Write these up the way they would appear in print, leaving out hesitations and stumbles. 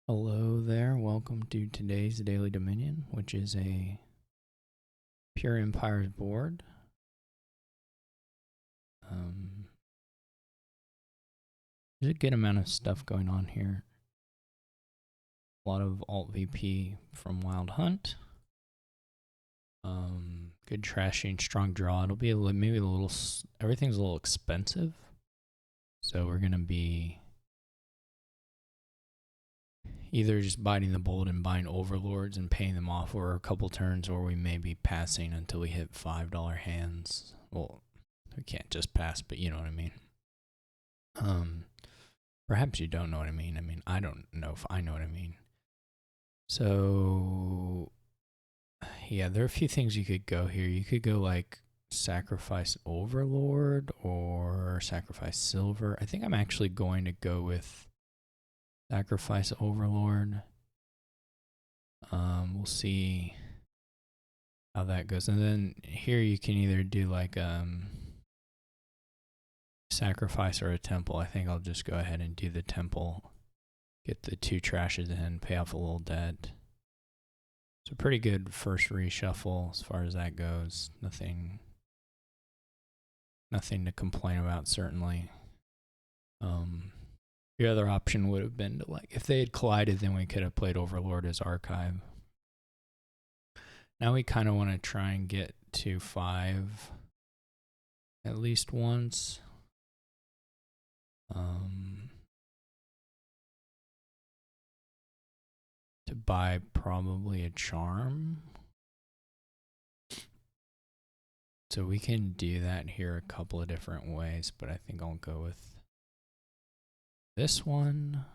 Hello there, welcome to today's Daily Dominion, which is a Pure Empires board. There's a good amount of stuff going on here. A lot of alt VP from Wild Hunt. Good trashing, strong draw. It'll be maybe a little, everything's a little expensive. So we're going to be either just biting the bullet and buying overlords and paying them off for a couple turns, or we may be passing until we hit $5 hands. Well, we can't just pass, but you know what I mean. Perhaps you don't know what I mean. I mean, I don't know if I know what I mean. So, yeah, there are a few things you could go here. You could go like sacrifice Overlord or sacrifice Silver. I think I'm actually going to go with sacrifice Overlord. We'll see how that goes. And then here you can either do like sacrifice or a temple. I think I'll just go ahead and do the temple. Get the 2 trashes in, pay off a little debt. It's a pretty good first reshuffle as far as that goes. Nothing to complain about, certainly. The other option would have been to, like, if they had collided, then we could have played Overlord as archive. Now we kind of want to try and get to 5 at least once. To buy probably a charm. So we can do that here a couple of different ways, but I think I'll go with this one.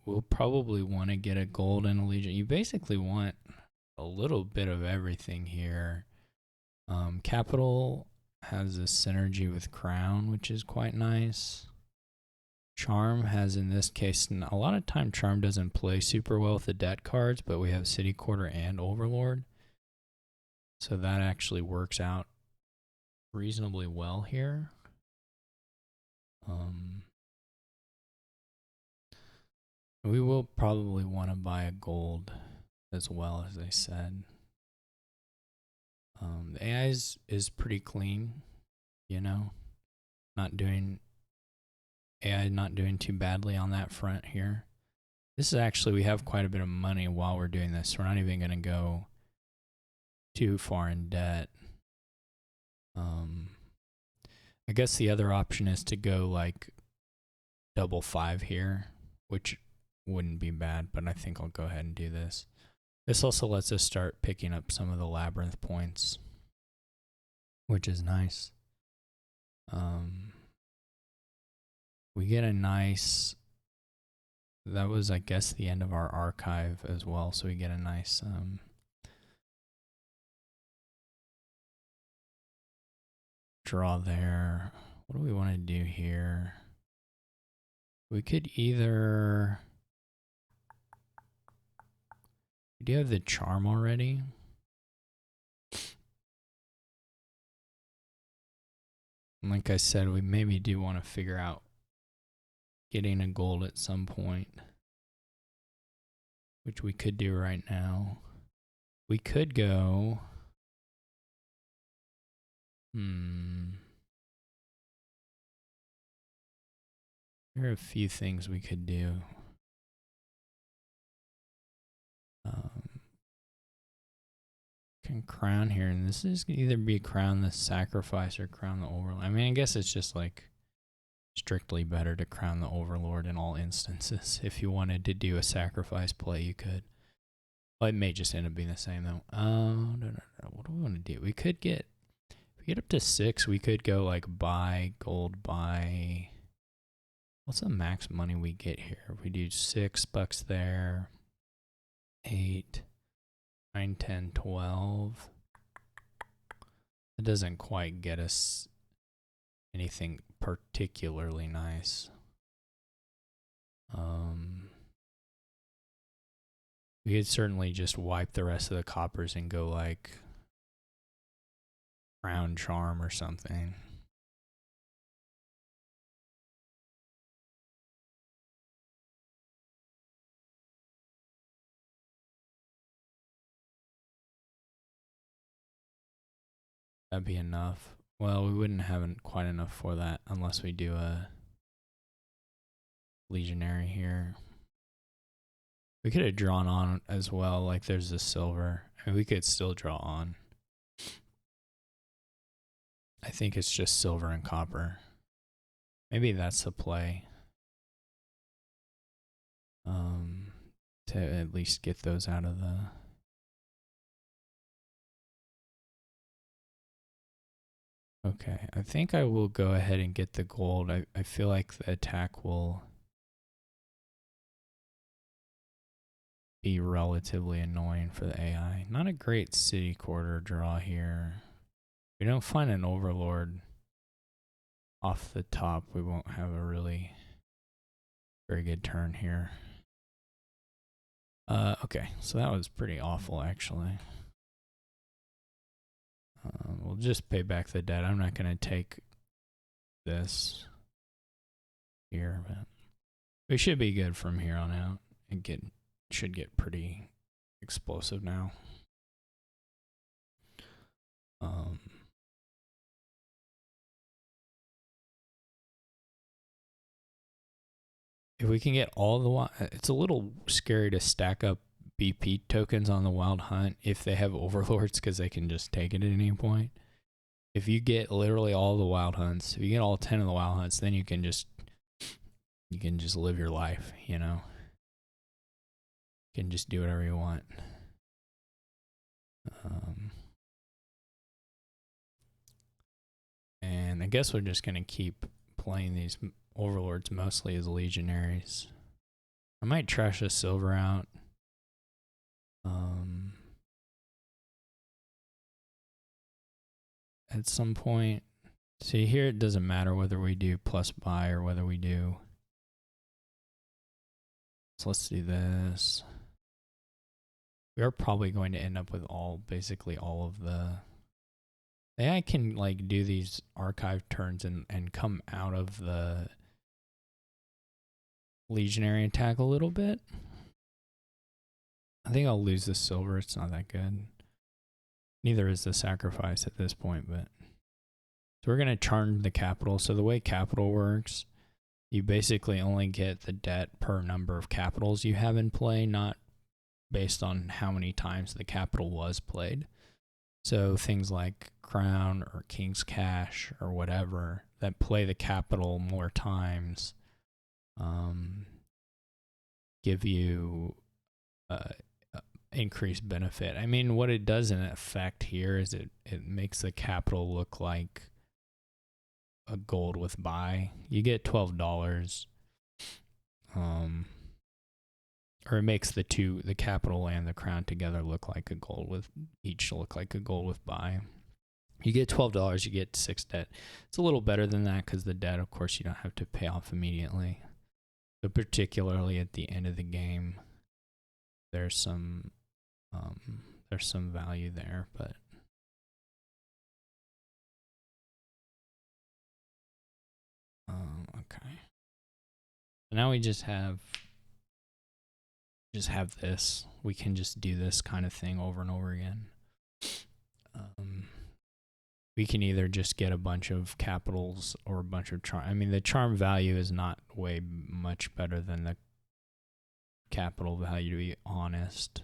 We'll probably want to get a golden allegiance. You basically want a little bit of everything here. Capital has a synergy with Crown, which is quite nice. Charm has, in this case, a lot of time Charm doesn't play super well with the debt cards, but we have City Quarter and Overlord. So that actually works out reasonably well here. We will probably want to buy a gold as well, as I said. The AI is pretty clean, you know, AI not doing too badly on that front here. This is actually, we have quite a bit of money while we're doing this. We're not even going to go too far in debt. I guess the other option is to go like double 5 here, which wouldn't be bad, but I think I'll go ahead and do this. This also lets us start picking up some of the Labyrinth points, which is nice. We get a nice, that was, I guess, the end of our archive as well, so we get a nice draw there. What do we want to do here? We could either, do you have the charm already? And like I said, we maybe do want to figure out getting a gold at some point, which we could do right now. We could go, there are a few things we could do. Can crown here, and this is either be crown the sacrifice or crown the overlord. I mean, I guess it's just like strictly better to crown the overlord in all instances. If you wanted to do a sacrifice play, you could. Well, it may just end up being the same though. What do we want to do? We could get, if we get up to 6, we could go like buy gold, buy. What's the max money we get here? If we do $6 there, 8, 9, 10, 12. It doesn't quite get us anything particularly nice. We could certainly just wipe the rest of the coppers and go like Crown Charm or something. That'd be enough. Well, we wouldn't have quite enough for that unless we do a legionary here. We could have drawn on as well, like there's the silver. I mean, we could still draw on. I think it's just silver and copper. Maybe that's the play. To at least get those out of the... Okay, I think I will go ahead and get the gold. I feel like the attack will be relatively annoying for the AI. Not a great city quarter draw here. We don't find an Overlord off the top. We won't have a really very good turn here. Okay, so that was pretty awful actually. We'll just pay back the debt. I'm not going to take this here, but we should be good from here on out. It should get pretty explosive now. If we can get all the... It's a little scary to stack up BP tokens on the Wild Hunt if they have Overlords because they can just take it at any point. If you get literally all the Wild Hunts, if you get all 10 of the Wild Hunts, then you can just live your life, you know? You can just do whatever you want. And I guess we're just going to keep playing these Overlords mostly as legionaries. I might trash a silver out. At some point. See here, it doesn't matter whether we do plus buy or whether we do. So let's do this. We are probably going to end up with basically all of the... AI can like do these archive turns and come out of the legionary attack a little bit. I think I'll lose the silver. It's not that good. Neither is the sacrifice at this point, but... So we're going to charm the capital. So the way capital works, you basically only get the debt per number of capitals you have in play, not based on how many times the capital was played. So things like Crown or King's Cash or whatever that play the capital more times give you increased benefit. I mean, what it does in effect here is it makes the capital look like a gold with buy. You get $12. Or it makes the capital and the crown together look like a gold with buy. You get $12, you get 6 debt. It's a little better than that because the debt, of course, you don't have to pay off immediately. So particularly at the end of the game, there's some value there, but okay. So now we just have this. We can just do this kind of thing over and over again. We can either just get a bunch of capitals or a bunch of charm. I mean, the charm value is not way much better than the capital value, to be honest.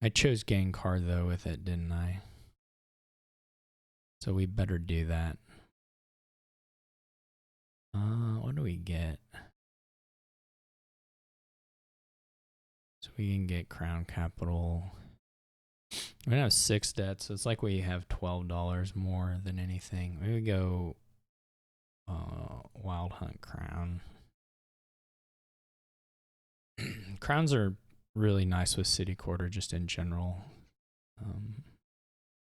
I chose Gengar though with it, didn't I? So we better do that. What do we get? So we can get crown capital. We're gonna have 6 debts, so it's like we have $12 more than anything. Maybe we go Wild Hunt Crown. Crowns are really nice with City Quarter just in general.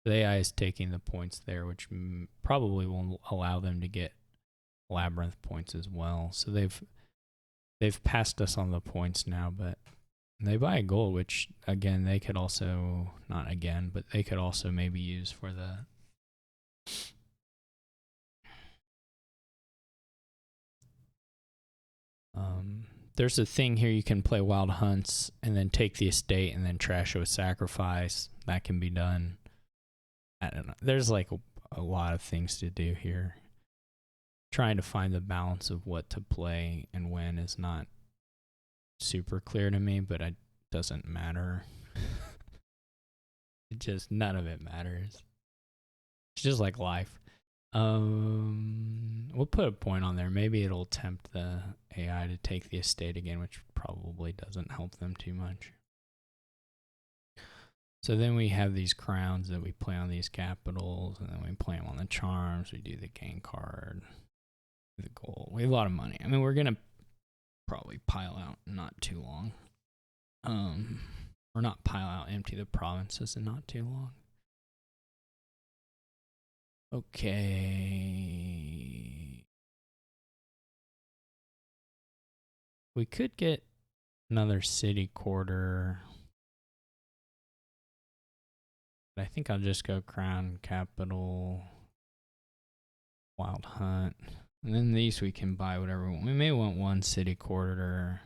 The AI is taking the points there, which probably will allow them to get Labyrinth points as well. So they've passed us on the points now, but they buy a gold, which again they could also but they could also maybe use for the there's a thing here, you can play Wild Hunts and then take the estate and then trash it with sacrifice. That can be done. I don't know. There's like a lot of things to do here. Trying to find the balance of what to play and when is not super clear to me, but it doesn't matter. It just, none of it matters. It's just like life. We'll put a point on there. Maybe it'll tempt the AI to take the estate again, which probably doesn't help them too much. So then we have these crowns that we play on these capitals, and then we play them on the charms. We do the gain card, the gold. We have a lot of money. I mean, we're gonna probably pile out not too long. Or not pile out, empty the provinces in not too long. Okay. We could get another city quarter. But I think I'll just go crown, capital, wild hunt. And then these we can buy whatever we want. We may want one city quarter.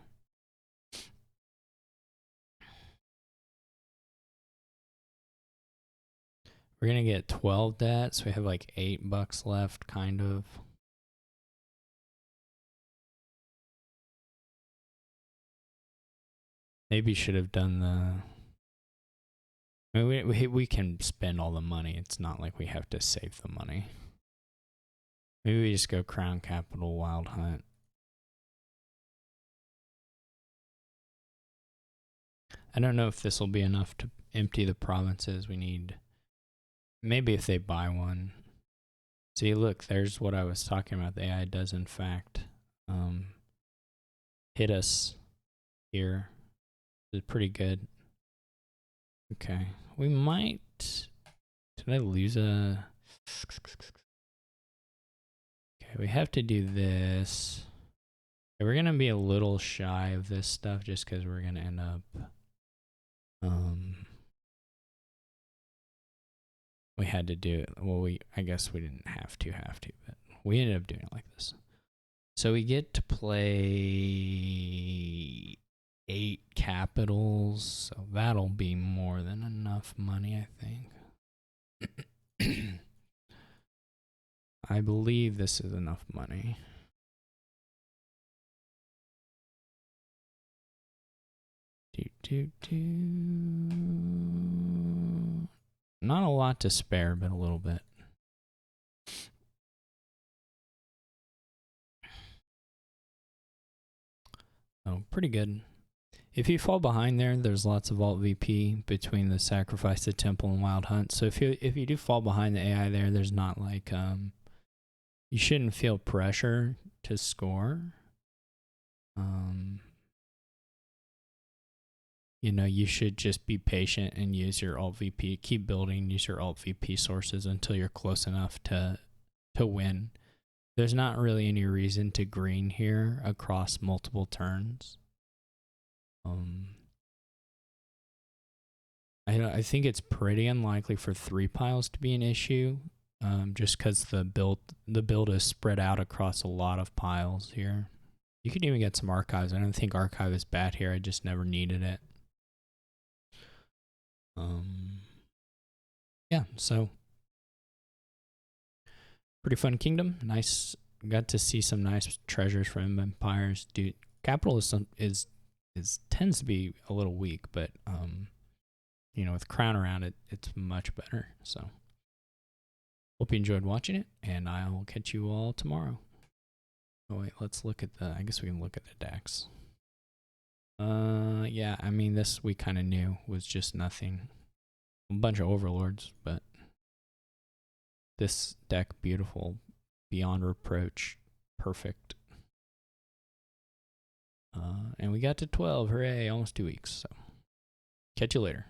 We're going to get 12 debt, so we have like $8 left, kind of. Maybe should have done the... I mean, we can spend all the money. It's not like we have to save the money. Maybe we just go crown, capital, wild hunt. I don't know if this will be enough to empty the provinces. We need... Maybe if they buy one. See, look, there's what I was talking about. The AI does, in fact, hit us here. It's pretty good. Okay. We might... Did I lose a... Okay, we have to do this. Okay, we're going to be a little shy of this stuff just because we're going to end up... we had to do it. Well, I guess we didn't have to, but we ended up doing it like this. So we get to play 8 capitals, so that'll be more than enough money, I think. I believe this is enough money. Not a lot to spare, but a little bit. Oh, pretty good. If you fall behind there, there's lots of alt VP between the sacrifice, the temple, and wild hunt. So if you do fall behind the AI there, there's not like you shouldn't feel pressure to score. You know, you should just be patient and use your alt VP. Keep building, use your alt VP sources until you're close enough to win. There's not really any reason to green here across multiple turns. I think it's pretty unlikely for 3 piles to be an issue, just because the build is spread out across a lot of piles here. You could even get some archives. I don't think archive is bad here. I just never needed it. Yeah, so pretty fun kingdom. Nice. Got to see some nice treasures from empires. Dude, capital is tends to be a little weak, but you know, with crown around it, it's much better. So hope you enjoyed watching it, and I'll catch you all tomorrow. Oh wait, let's look at I guess we can look at the decks. Yeah, I mean, this we kind of knew was just nothing. A bunch of overlords, but this deck, beautiful, beyond reproach, perfect. And we got to 12, hooray, almost 2 weeks. So catch you later.